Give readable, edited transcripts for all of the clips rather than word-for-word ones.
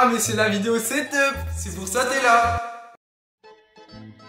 Ah mais c'est la vidéo setup, c'est pour ça t'es là.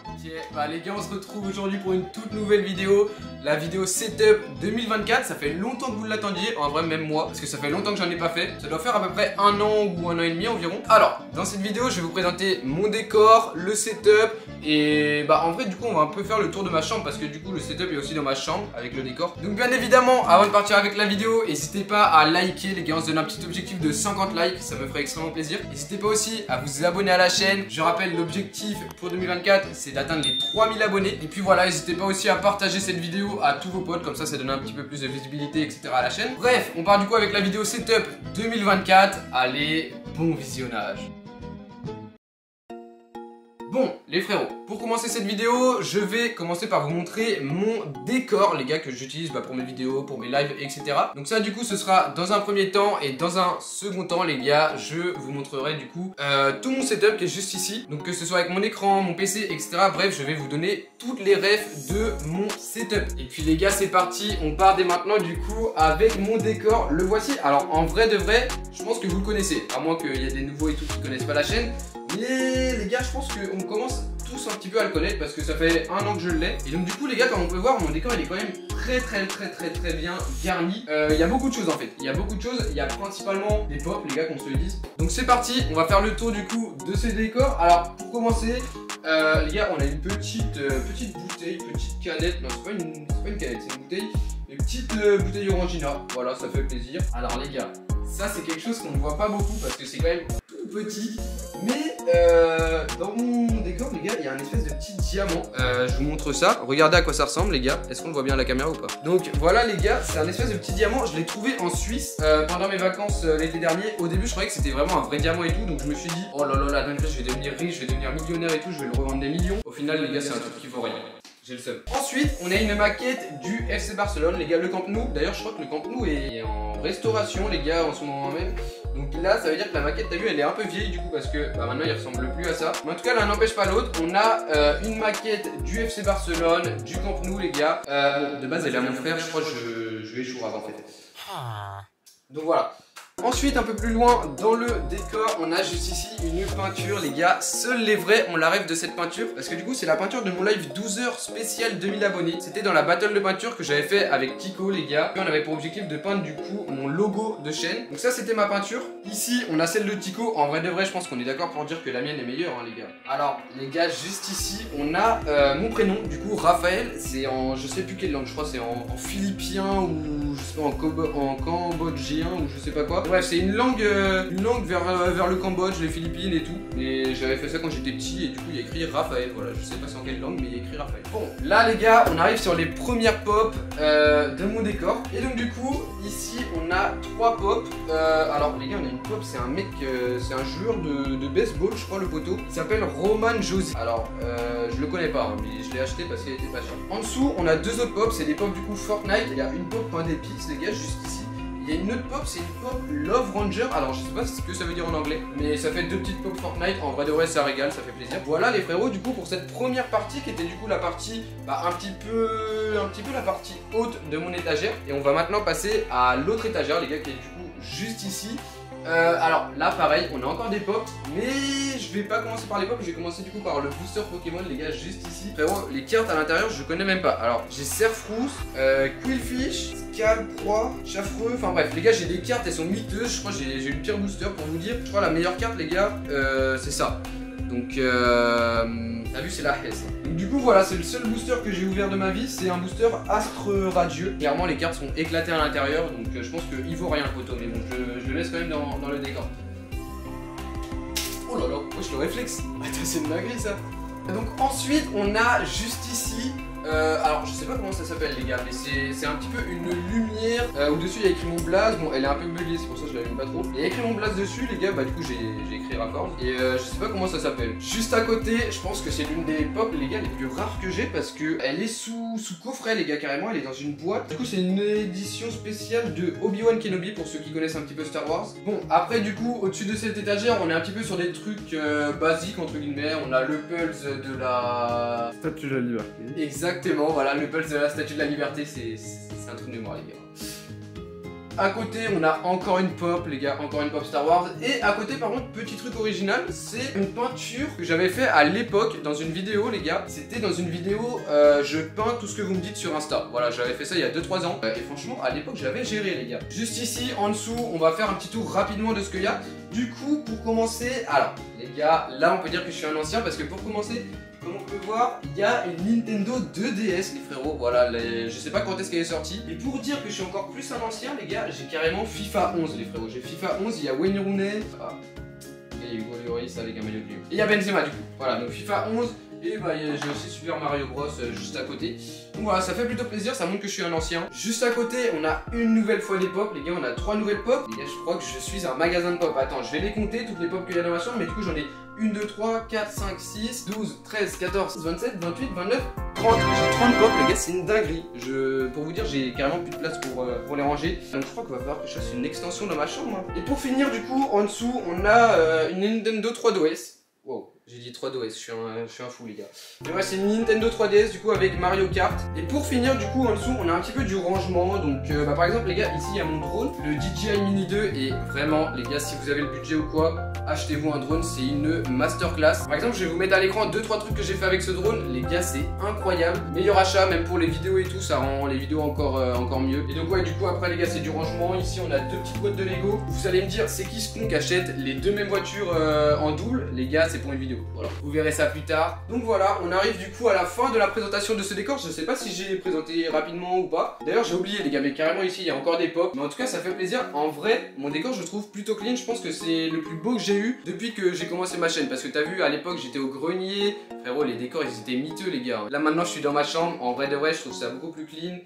Ok, bah les gars, on se retrouve aujourd'hui pour une toute nouvelle vidéo. La vidéo setup 2024, ça fait longtemps que vous l'attendiez, en vrai même moi, parce que ça fait longtemps que j'en ai pas fait. Ça doit faire à peu près un an ou un an et demi environ. Alors, dans cette vidéo, je vais vous présenter mon décor, le setup. Et bah en vrai du coup on va un peu faire le tour de ma chambre, parce que du coup le setup est aussi dans ma chambre avec le décor. Donc bien évidemment, avant de partir avec la vidéo, n'hésitez pas à liker les gars, on se donne un petit objectif de 50 likes, ça me ferait extrêmement plaisir. N'hésitez pas aussi à vous abonner à la chaîne. Je rappelle, l'objectif pour 2024 c'est d'atteindre les 3000 abonnés. Et puis voilà, n'hésitez pas aussi à partager cette vidéo à tous vos potes, comme ça donne un petit peu plus de visibilité etc à la chaîne. Bref, on part du coup avec la vidéo setup 2024. Allez, bon visionnage. Bon les frérots, pour commencer cette vidéo, je vais commencer par vous montrer mon décor les gars que j'utilise pour mes vidéos, pour mes lives etc. Donc ça du coup ce sera dans un premier temps, et dans un second temps les gars, je vous montrerai du coup tout mon setup qui est juste ici. Donc que ce soit avec mon écran, mon PC etc. Bref, je vais vous donner toutes les refs de mon setup. Et puis les gars, c'est parti, on part dès maintenant du coup avec mon décor. Le voici. Alors en vrai de vrai, je pense que vous le connaissez, à moins qu'il y ait des nouveaux et tout qui connaissent pas la chaîne. Mais les gars, je pense qu'on commence tous un petit peu à le connaître, parce que ça fait un an que je l'ai. Et donc du coup les gars, comme on peut voir, mon décor il est quand même très bien garni. Il y a beaucoup de choses en fait. Il y a beaucoup de choses. Il y a principalement des pop les gars, qu'on se le dise. Donc c'est parti, on va faire le tour du coup de ce décor. Alors pour commencer, les gars, on a une petite bouteille, petite canette. Non, c'est pas une canette, c'est une bouteille. Une petite bouteille Orangina. Voilà, ça fait plaisir. Alors les gars, ça c'est quelque chose qu'on ne voit pas beaucoup, parce que c'est quand même tout petit. Mais dans mon décor les gars, il y a un espèce de petit diamant. Je vous montre ça. Regardez à quoi ça ressemble les gars. Est-ce qu'on le voit bien à la caméra ou pas? Donc voilà les gars, c'est un espèce de petit diamant. Je l'ai trouvé en Suisse pendant mes vacances l'été dernier. Au début je croyais que c'était vraiment un vrai diamant et tout. Donc je me suis dit, oh là là, la dinguerie, je vais devenir riche, je vais devenir millionnaire et tout. Je vais le revendre des millions. Au final les gars, c'est un truc qui vaut rien. J'ai le seum. Ensuite, on a une maquette du FC Barcelone, les gars, le Camp Nou. D'ailleurs, je crois que le Camp Nou est en restauration, les gars, en ce moment même. Donc là, ça veut dire que la maquette, t'as vu, elle est un peu vieille du coup, parce que maintenant, il ressemble plus à ça. Mais en tout cas, l'un n'empêche pas l'autre. On a une maquette du FC Barcelone, du Camp Nou, les gars. Bon, de base, elle est à mon frère. Je crois que je vais échouer avant, en fait. Donc voilà. Ensuite, un peu plus loin dans le décor, on a juste ici une peinture les gars. Seuls les vrais ont la rêve de cette peinture, parce que du coup c'est la peinture de mon live 12 heures spécial 2000 abonnés. C'était dans la battle de peinture que j'avais fait avec Tico les gars. Et on avait pour objectif de peindre du coup mon logo de chaîne. Donc ça c'était ma peinture. Ici on a celle de Tico. En vrai de vrai, je pense qu'on est d'accord pour dire que la mienne est meilleure hein, les gars. Alors les gars, juste ici on a mon prénom, du coup Raphaël. C'est en, je sais plus quelle langue, je crois c'est en philippien ou je sais pas, en cambodgien ou je sais pas quoi. Bref, c'est une langue vers le Cambodge, les Philippines et tout. Et j'avais fait ça quand j'étais petit, et du coup il y a écrit Raphaël. Voilà, je sais pas c'est en quelle langue, mais il y a écrit Raphaël. Bon, là les gars, on arrive sur les premières pop de mon décor. Et donc du coup, ici on a 3 pop. Alors les gars, on a une pop, c'est un mec, c'est un joueur de baseball, je crois, le poteau. Il s'appelle Roman Josi. Alors, je le connais pas, hein, mais je l'ai acheté parce qu'il était pas cher. En dessous, on a 2 autres pop, c'est des pop du coup Fortnite. Il y a une pop pain d'épices, les gars, juste ici. Il y a une autre pop, c'est une pop Love Ranger. Alors je sais pas ce que ça veut dire en anglais, mais ça fait 2 petites pop Fortnite. En vrai de vrai ça régale, ça fait plaisir. Voilà les frérots, du coup pour cette première partie qui était du coup la partie un petit peu la partie haute de mon étagère. Et on va maintenant passer à l'autre étagère les gars, qui est du coup juste ici. Alors là pareil, on a encore des pop, mais je vais pas commencer par les pop, je vais commencer du coup par le booster Pokémon les gars, juste ici. Frérot, les cartes à l'intérieur je connais même pas. Alors j'ai Serfrousse, Quillfish, Scalproie, Chafreux, enfin bref les gars, j'ai des cartes, elles sont miteuses. Je crois que j'ai eu le pire booster pour vous dire. Je crois la meilleure carte les gars, c'est ça. Donc t'as vu, c'est la S. Donc du coup voilà, c'est le seul booster que j'ai ouvert de ma vie. C'est un booster Astre Radieux. Clairement les cartes sont éclatées à l'intérieur, donc je pense qu'il vaut rien le poteau. Mais bon, je le laisse quand même dans le décor. Oh là là, wesh le réflexe. Attends, c'est une dinguerie ça. Et donc ensuite on a juste ici alors je sais pas comment ça s'appelle les gars, mais c'est un petit peu une lumière où dessus il y a écrit mon blaze. Bon, elle est un peu buggée, c'est pour ça que je l'allume pas trop. Il y a écrit mon blaze dessus les gars, bah du coup j'ai écrit raccord. Et je sais pas comment ça s'appelle. Juste à côté, je pense que c'est l'une des pop les gars les plus rares que j'ai, parce que elle est sous coffret les gars, carrément. Elle est dans une boîte. Du coup c'est une édition spéciale de Obi-Wan Kenobi, pour ceux qui connaissent un petit peu Star Wars. Bon, après du coup au-dessus de cette étagère on est un petit peu sur des trucs basiques entre guillemets. On a le pulse de la Statue de la Liberté. Exactement, voilà, le pulse de la Statue de la Liberté, c'est un truc de moi les gars. à côté on a encore une pop les gars, encore une pop Star Wars. Et à côté par contre, petit truc original, c'est une peinture que j'avais fait à l'époque dans une vidéo les gars. C'était dans une vidéo je peins tout ce que vous me dites sur Insta. Voilà, j'avais fait ça il y a 2-3 ans et franchement à l'époque j'avais géré les gars. Juste ici en dessous on va faire un petit tour rapidement de ce qu'il y a. Du coup pour commencer, alors les gars, là on peut dire que je suis un ancien parce que pour commencer, comme on peut voir, il y a une Nintendo 2DS les frérots, voilà, je sais pas quand est-ce qu'elle est sortie. Et pour dire que je suis encore plus un ancien les gars, j'ai carrément FIFA 11 les frérots. J'ai FIFA 11, il y a Wayne Rooney, et Hugo Lloris avec un maillot de Lyon. Et il y a Benzema du coup, voilà, donc FIFA 11. Et bah j'ai aussi Super Mario Bros juste à côté. Donc voilà, ça fait plutôt plaisir, ça montre que je suis un ancien. Juste à côté, on a une nouvelle fois des pop, les gars, on a 3 nouvelles pop. Les gars, je crois que je suis un magasin de pop. Attends, je vais les compter, toutes les pop qu'il y a dans ma chambre, mais du coup j'en ai 1, 2, 3, 4, 5, 6, 12, 13, 14, 27, 28, 29, 30. J'ai 30 pop, les gars, c'est une dinguerie. Pour vous dire, j'ai carrément plus de place pour les ranger. Donc je crois qu'il va falloir que je fasse une extension dans ma chambre. Et pour finir, du coup, en dessous, on a une Nintendo 3DS. Wow, j'ai dit 3DS, je suis un fou les gars. Et ouais, c'est une Nintendo 3DS du coup avec Mario Kart. Et pour finir du coup en dessous on a un petit peu du rangement. Donc par exemple les gars, ici il y a mon drone, le DJI Mini 2. Et vraiment les gars, si vous avez le budget ou quoi, achetez-vous un drone, c'est une masterclass. Par exemple je vais vous mettre à l'écran 2-3 trucs que j'ai fait avec ce drone. Les gars c'est incroyable, meilleur achat même pour les vidéos et tout, ça rend les vidéos encore mieux. Et donc ouais, du coup après les gars c'est du rangement. Ici on a 2 petites boîtes de Lego. Vous allez me dire c'est qui ce con qui achète les 2 mêmes voitures en double? Les gars c'est pour une vidéo. Voilà, vous verrez ça plus tard. Donc voilà, on arrive du coup à la fin de la présentation de ce décor. Je sais pas si j'ai présenté rapidement ou pas. D'ailleurs j'ai oublié les gars, mais carrément ici il y a encore des pop. Mais en tout cas ça fait plaisir. En vrai, mon décor je le trouve plutôt clean. Je pense que c'est le plus beau que j'ai eu depuis que j'ai commencé ma chaîne. Parce que t'as vu, à l'époque j'étais au grenier. Frérot, les décors ils étaient miteux les gars. Là maintenant je suis dans ma chambre. En vrai de vrai, je trouve ça beaucoup plus clean.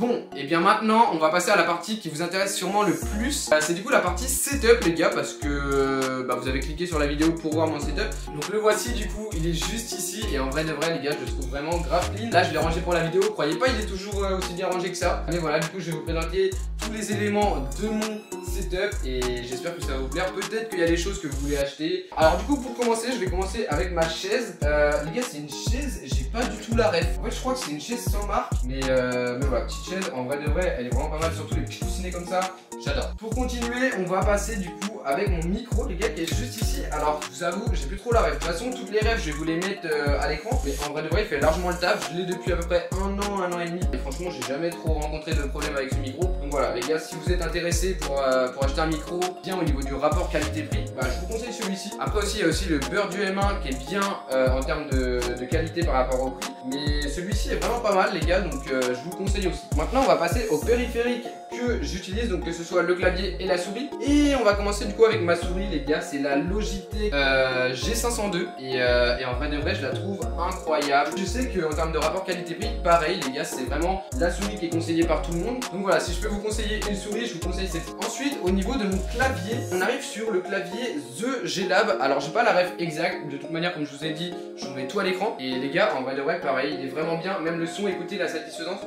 Bon, et bien maintenant on va passer à la partie qui vous intéresse sûrement le plus. C'est du coup la partie setup les gars, parce que vous avez cliqué sur la vidéo pour voir mon setup. Donc le voici du coup, il est juste ici. Et en vrai de vrai les gars, je le trouve vraiment grave clean. Là je l'ai rangé pour la vidéo, croyez pas il est toujours aussi bien rangé que ça. Mais voilà, du coup je vais vous présenter tous les éléments de mon setup et j'espère que ça va vous plaire. Peut-être qu'il y a des choses que vous voulez acheter. Alors du coup pour commencer, je vais commencer avec ma chaise. Les gars, c'est une chaise, j'ai pas du tout la ref. En fait je crois que c'est une chaise sans marque, mais voilà, petite chaise, en vrai de vrai elle est vraiment pas mal, surtout les petits coussinets comme ça, j'adore. Pour continuer on va passer du coup avec mon micro les gars qui est juste ici. Alors je vous avoue j'ai plus trop la ref, de toute façon toutes les refs je vais vous les mettre à l'écran, mais en vrai de vrai il fait largement le taf. Je l'ai depuis à peu près un an et demi et franchement j'ai jamais trop rencontré de problème avec ce micro. Donc voilà les gars, si vous êtes intéressés pour acheter un micro bien au niveau du rapport qualité-prix, je vous conseille celui-ci. Après aussi il y a aussi le Beurre du M1 qui est bien en termes de qualité par rapport au prix, mais celui-ci est vraiment pas mal les gars, donc je vous conseille aussi. Maintenant on va passer au périphérique que j'utilise, donc que ce soit le clavier et la souris. Et on va commencer du coup avec ma souris les gars, c'est la Logitech G502 et en vrai de vrai je la trouve incroyable. Je sais qu'en termes de rapport qualité-prix, pareil les gars, c'est vraiment la souris qui est conseillée par tout le monde. Donc voilà, si je peux vous conseiller une souris, je vous conseille cette. Ensuite au niveau de mon clavier, on arrive sur le clavier The G-Lab. Alors j'ai pas la ref exacte, de toute manière comme je vous ai dit, je vous mets tout à l'écran. Et les gars, en vrai de vrai pareil, il est vraiment bien, même le son, écoutez la satisfaisance.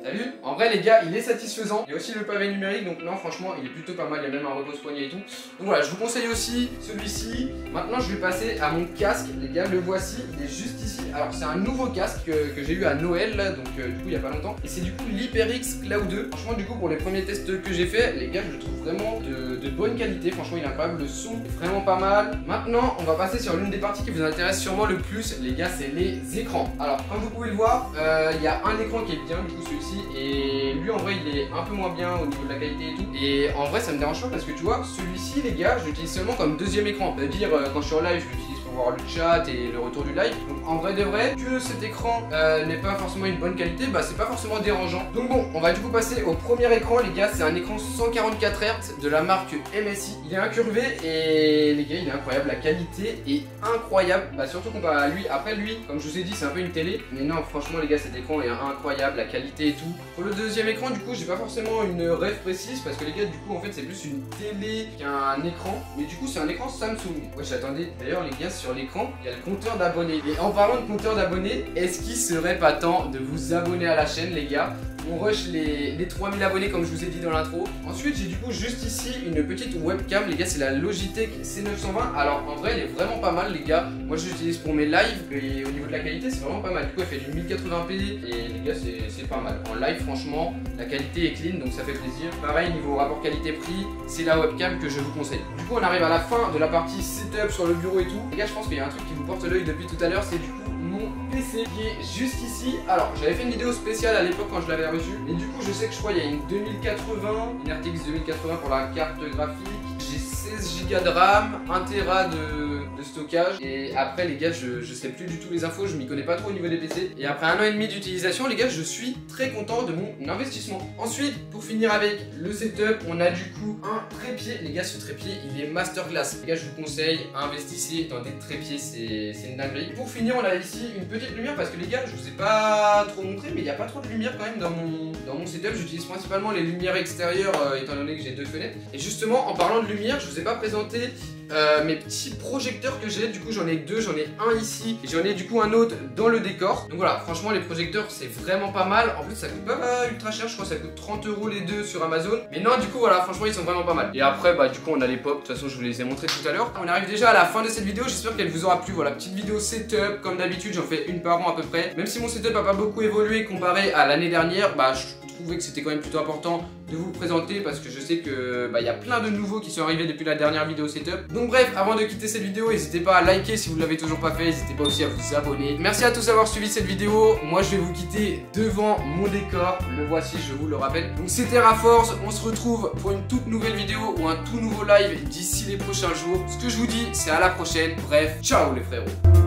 T'as vu? En vrai les gars, il est satisfaisant. Il y a aussi le pavé numérique, donc non franchement il est plutôt pas mal. Il y a même un repose-poignet et tout. Donc voilà, je vous conseille aussi celui-ci. Maintenant je vais passer à mon casque. Les gars, le voici, il est juste ici. Alors c'est un nouveau casque que j'ai eu à Noël, donc du coup il y a pas longtemps. Et c'est du coup l'HyperX Cloud 2. Franchement du coup pour les premiers tests que j'ai fait, les gars je le trouve vraiment de bonne qualité. Franchement il est incroyable, le son est vraiment pas mal. Maintenant on va passer sur l'une des parties qui vous intéresse sûrement le plus les gars, c'est les écrans. Alors comme vous pouvez le voir, il y a un écran qui est bien, du coup celui-ci. Et lui en vrai il est un peu moins bien au niveau de la qualité et tout. Et en vrai ça me dérange pas parce que tu vois, celui-ci les gars, je l'utilise seulement comme deuxième écran. C'est-à-dire quand je suis en live, je l'utilise pour voir le chat et le retour du live. Donc en vrai de vrai, que cet écran n'est pas forcément une bonne qualité, c'est pas forcément dérangeant. Donc bon, on va du coup passer au premier écran les gars. C'est un écran 144 Hz de la marque MSI. Il est incurvé et les gars il est incroyable, la qualité est incroyable. Surtout comparé à lui. Après lui, comme je vous ai dit, c'est un peu une télé. Mais non franchement les gars, cet écran est incroyable, la qualité et tout. Pour le deuxième écran du coup j'ai pas forcément une ref précise parce que les gars du coup en fait c'est plus une télé qu'un écran. Mais du coup c'est un écran Samsung. Wesh attendez, d'ailleurs les gars sur l'écran il y a le compteur d'abonnés. Et en parlant de compteur d'abonnés, est-ce qu'il serait pas temps de vous abonner à la chaîne les gars? on rush les 3000 abonnés comme je vous ai dit dans l'intro. Ensuite j'ai du coup juste ici une petite webcam les gars, c'est la Logitech C920. Alors en vrai elle est vraiment pas mal les gars. Moi je l'utilise pour mes lives et au niveau de la qualité c'est vraiment pas mal. Du coup elle fait du 1080p et les gars c'est pas mal. En live franchement la qualité est clean donc ça fait plaisir. Pareil niveau rapport qualité-prix, c'est la webcam que je vous conseille. Du coup on arrive à la fin de la partie setup sur le bureau et tout. Les gars je pense qu'il y a un truc qui vous porte l'œil depuis tout à l'heure, c'est du coup mon PC qui est juste ici. Alors j'avais fait une vidéo spéciale à l'époque quand je l'avais reçu, mais du coup je sais que je crois il y a une 2080, une RTX 2080 pour la carte graphique. J'ai 16 Go de RAM, 1 Tera de stockage. Et après les gars je sais plus du tout les infos, je m'y connais pas trop au niveau des PC. Et après 1 an et demi d'utilisation les gars je suis très content de mon investissement. Ensuite pour finir avec le setup, on a du coup un trépied. Les gars ce trépied il est masterclass. Les gars je vous conseille, investissez dans des trépieds, c'est une dinguerie. Et pour finir on a ici une petite lumière parce que les gars je vous ai pas trop montré mais il n'y a pas trop de lumière quand même dans mon setup. J'utilise principalement les lumières extérieures étant donné que j'ai 2 fenêtres. Et justement en parlant de lumière je vous ai pas présenté mes petits projecteurs que j'ai. Du coup j'en ai 2, j'en ai un ici et j'en ai du coup un autre dans le décor. Donc voilà franchement les projecteurs c'est vraiment pas mal. En plus ça coûte pas ultra cher, je crois que ça coûte 30 € les deux sur Amazon. Mais non du coup voilà franchement ils sont vraiment pas mal. Et après bah du coup on a les pop, de toute façon je vous les ai montrés tout à l'heure. On arrive déjà à la fin de cette vidéo, j'espère qu'elle vous aura plu. Voilà petite vidéo setup comme d'habitude, j'en fais une par an à peu près. Même si mon setup a pas beaucoup évolué comparé à l'année dernière, bah je trouvais que c'était quand même plutôt important de vous le présenter parce que je sais que y a plein de nouveaux qui sont arrivés depuis la dernière vidéo setup. Donc bref, avant de quitter cette vidéo, n'hésitez pas à liker si vous ne l'avez toujours pas fait, n'hésitez pas aussi à vous abonner. Merci à tous d'avoir suivi cette vidéo. Moi je vais vous quitter devant mon décor, le voici, je vous le rappelle. Donc c'était Raforce, on se retrouve pour une toute nouvelle vidéo ou un tout nouveau live d'ici les prochains jours. Ce que je vous dis, c'est à la prochaine. Bref, ciao les frérots.